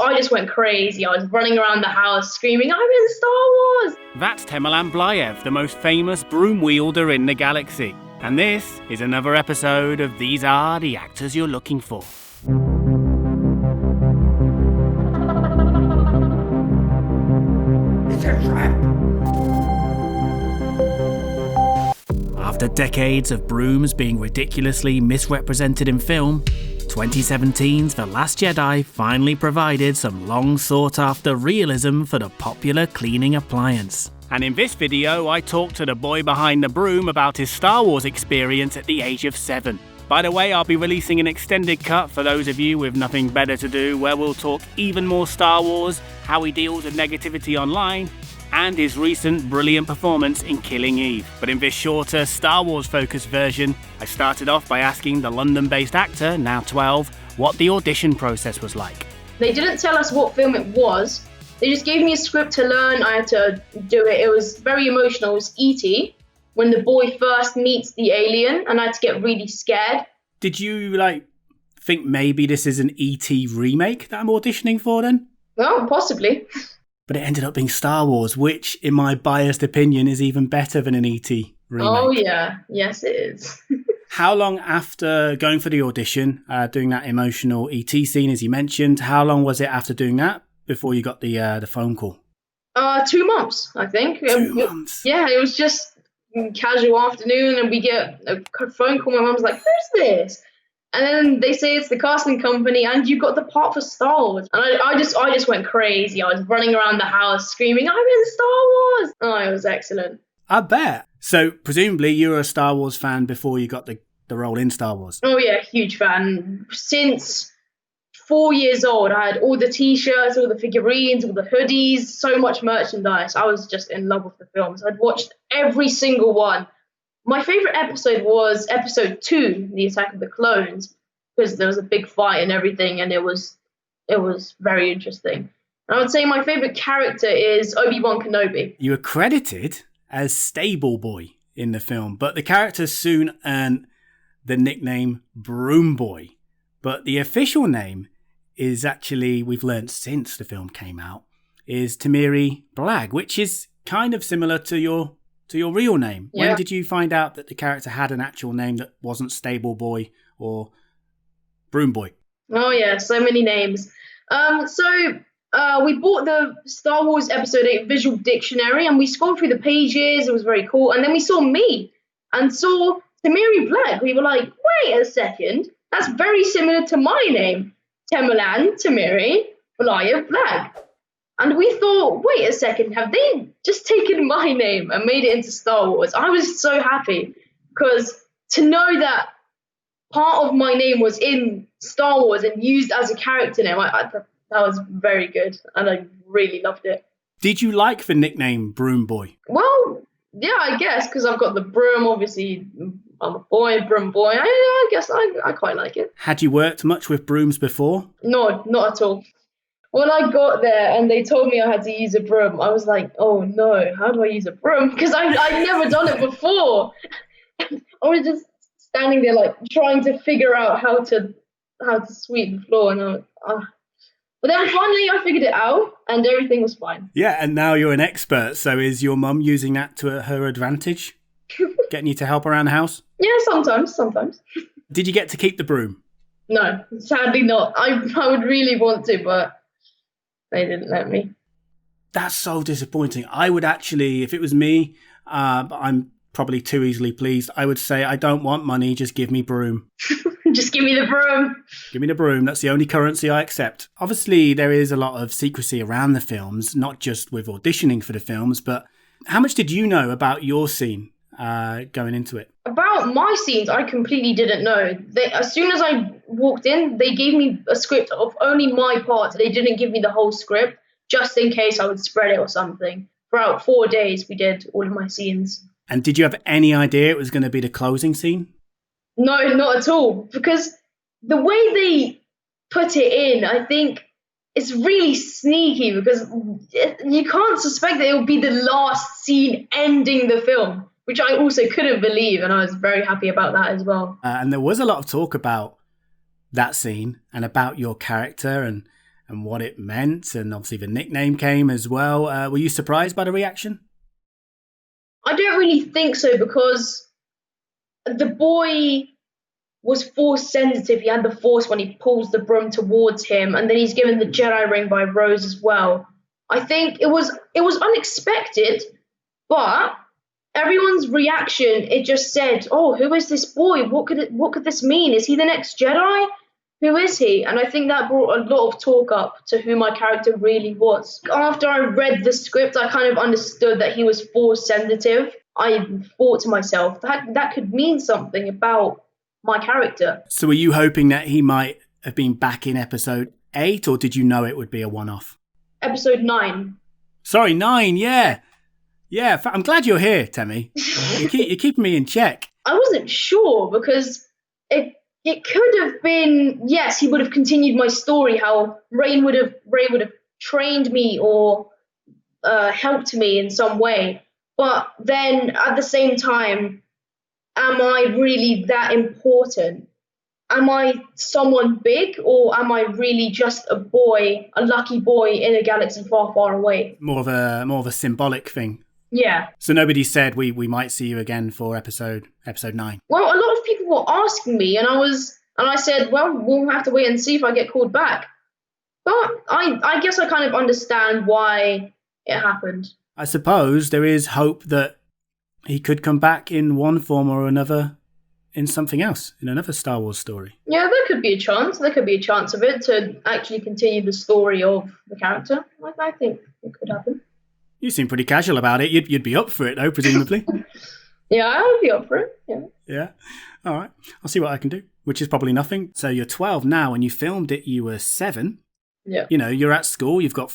I just went crazy. I was running around the house screaming, I'm in Star Wars! That's Temirlan Blaev, the most famous broom wielder in the galaxy. And this is another episode of These Are the Actors You're Looking For. It's a trap! After decades of brooms being ridiculously misrepresented in film, 2017's The Last Jedi finally provided some long sought after realism for the popular cleaning appliance. And in this video I talked to the boy behind the broom about his Star Wars experience at the age of 7. By the way, I'll be releasing an extended cut for those of you with nothing better to do, where we'll talk even more Star Wars, how he deals with negativity online, and his recent brilliant performance in Killing Eve. But in this shorter, Star Wars-focused version, I started off by asking the London-based actor, now 12, what the audition process was like. They didn't tell us what film it was. They just gave me a script to learn. I had to do it. It was very emotional. It was E.T. when the boy first meets the alien, and I had to get really scared. Did you, think maybe this is an E.T. remake that I'm auditioning for then? Well, possibly. But it ended up being Star Wars, which, in my biased opinion, is even better than an E.T. remake. Oh, yeah. Yes, it is. How long after going for the audition, doing that emotional E.T. scene, as you mentioned, how long was it after doing that before you got the phone call? 2 months, I think. 2 months? Yeah, it was just a casual afternoon, and we get a phone call. My mum's like, who's this? And then they say it's the casting company, and you got the part for Star Wars. And I just went crazy. I was running around the house screaming, I'm in Star Wars! Oh, it was excellent. I bet. So, presumably, you were a Star Wars fan before you got the role in Star Wars. Oh, yeah, huge fan. Since 4 years old, I had all the T-shirts, all the figurines, all the hoodies, so much merchandise. I was just in love with the films. I'd watched every single one. My favourite episode was episode 2, The Attack of the Clones, because there was a big fight and everything, and it was very interesting. And I would say my favourite character is Obi-Wan Kenobi. You were credited as Stable Boy in the film, but the character soon earned the nickname Broom Boy. But the official name is actually, we've learnt since the film came out, is Temirlan Blaev, which is kind of similar to your real name. Yeah. When did you find out that the character had an actual name that wasn't Stable Boy or Broom Boy? Oh yeah, so many names. We bought the Star Wars Episode 8 visual dictionary, and we scrolled through the pages. It was very cool. And then we saw me and saw Temirlan Blaev. We were like, wait a second, that's very similar to my name, Temirlan Blaev. And we thought, wait a second, have they just taken my name and made it into Star Wars? I was so happy, because to know that part of my name was in Star Wars and used as a character name, that was very good, and I really loved it. Did you like the nickname Broom Boy? Well, yeah, I guess, because I've got the broom, obviously. I'm a boy, Broom Boy. I guess I quite like it. Had you worked much with brooms before? No, not at all. When I got there and they told me I had to use a broom, I was like, oh no, how do I use a broom? Because I'd never done it before. I was just standing there trying to figure out how to sweep the floor. And But then finally I figured it out and everything was fine. Yeah, and now you're an expert. So is your mum using that to her advantage? Getting you to help around the house? Yeah, sometimes. Did you get to keep the broom? No, sadly not. I would really want to, but they didn't let me. That's so disappointing. I would actually, if it was me, but I'm probably too easily pleased, I would say, I don't want money, just give me broom. Just give me the broom. Give me the broom. That's the only currency I accept. Obviously, there is a lot of secrecy around the films, not just with auditioning for the films, but how much did you know about your scene going into it? About my scenes, I completely didn't know. As soon as I walked in, they gave me a script of only my part. They didn't give me the whole script, just in case I would spread it or something. Throughout 4 days, we did all of my scenes. And did you have any idea it was going to be the closing scene? No, not at all. Because the way they put it in, I think it's really sneaky, because you can't suspect that it will be the last scene ending the film, which I also couldn't believe, and I was very happy about that as well. And there was a lot of talk about that scene and about your character, and and what it meant, and obviously the nickname came as well. Were you surprised by the reaction? I don't really think so, because the boy was force sensitive. He had the force when he pulls the broom towards him, and then he's given the Jedi ring by Rose as well. I think it was unexpected, but everyone's reaction, it just said, "Oh, who is this boy? What could this mean? Is he the next Jedi? Who is he?" And I think that brought a lot of talk up to who my character really was. After I read the script, I kind of understood that he was force sensitive. I thought to myself, that could mean something about my character. So were you hoping that he might have been back in episode 8, or did you know it would be a one-off? Episode 9. Sorry, 9, yeah. Yeah, I'm glad you're here, Temi. You're keeping me in check. I wasn't sure, because it could have been, yes, he would have continued my story, how Ray would have trained me or helped me in some way. But then at the same time, am I really that important? Am I someone big, or am I really just a boy, a lucky boy in a galaxy far, far away? More of a symbolic thing. Yeah. So nobody said we might see you again for episode 9. Well, a lot of people were asking me, and I said, well, we'll have to wait and see if I get called back. But I guess I kind of understand why it happened. I suppose there is hope that he could come back in one form or another in something else, in another Star Wars story. Yeah, there could be a chance. There could be a chance of it to actually continue the story of the character. I think it could happen. You seem pretty casual about it. You'd be up for it, though, presumably. Yeah, I would be up for it. Yeah. Yeah. All right. I'll see what I can do, which is probably nothing. So you're 12 now, and you filmed it, you were 7. Yeah. You know, you're at school, you've got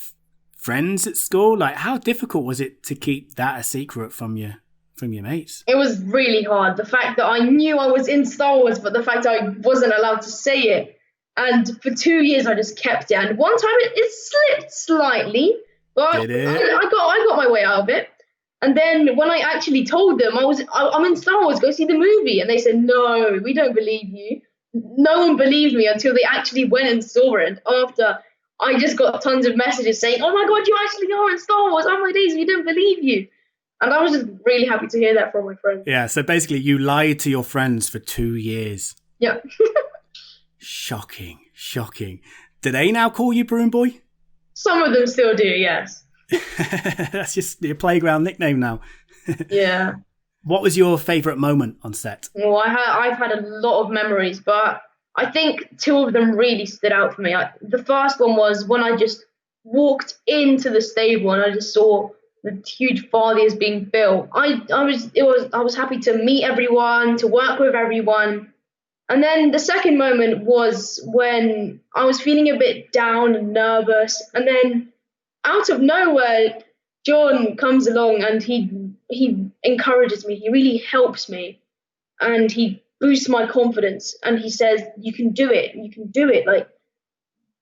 friends at school. Like, how difficult was it to keep that a secret from your mates? It was really hard. The fact that I knew I was in Star Wars, but the fact I wasn't allowed to say it. And for 2 years, I just kept it. And one time it slipped slightly, but I got my way out of it. And then when I actually told them I'm in Star Wars, go see the movie, and they said, "No, we don't believe you." No one believed me until they actually went and saw it. And after, I just got tons of messages saying, "Oh my God, you actually are in Star Wars! Oh my days, we don't believe you." And I was just really happy to hear that from my friends. Yeah, so basically you lied to your friends for 2 years. Yeah. Shocking. Do they now call you Broom Boy? Some of them still do, yes. That's just your playground nickname now. Yeah. What was your favourite moment on set? Well, I've had a lot of memories, but I think 2 of them really stood out for me. The first one was when I just walked into the stable and I just saw the huge farthies being built. I was happy to meet everyone, to work with everyone. And then the second moment was when I was feeling a bit down and nervous, and then out of nowhere, John comes along and he encourages me. He really helps me, and he boosts my confidence. And he says, "You can do it. You can do it. Like,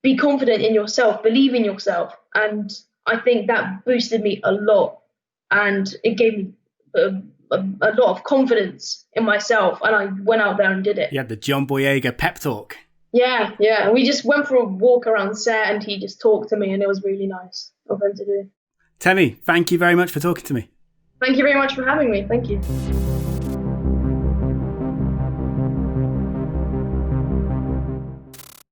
be confident in yourself. Believe in yourself." And I think that boosted me a lot, and it gave me a lot of confidence in myself, and I went out there and did it. You had the John Boyega pep talk. Yeah. We just went for a walk around set, and he just talked to me, and it was really nice of him to do. Temi, thank you very much for talking to me. Thank you very much for having me. Thank you.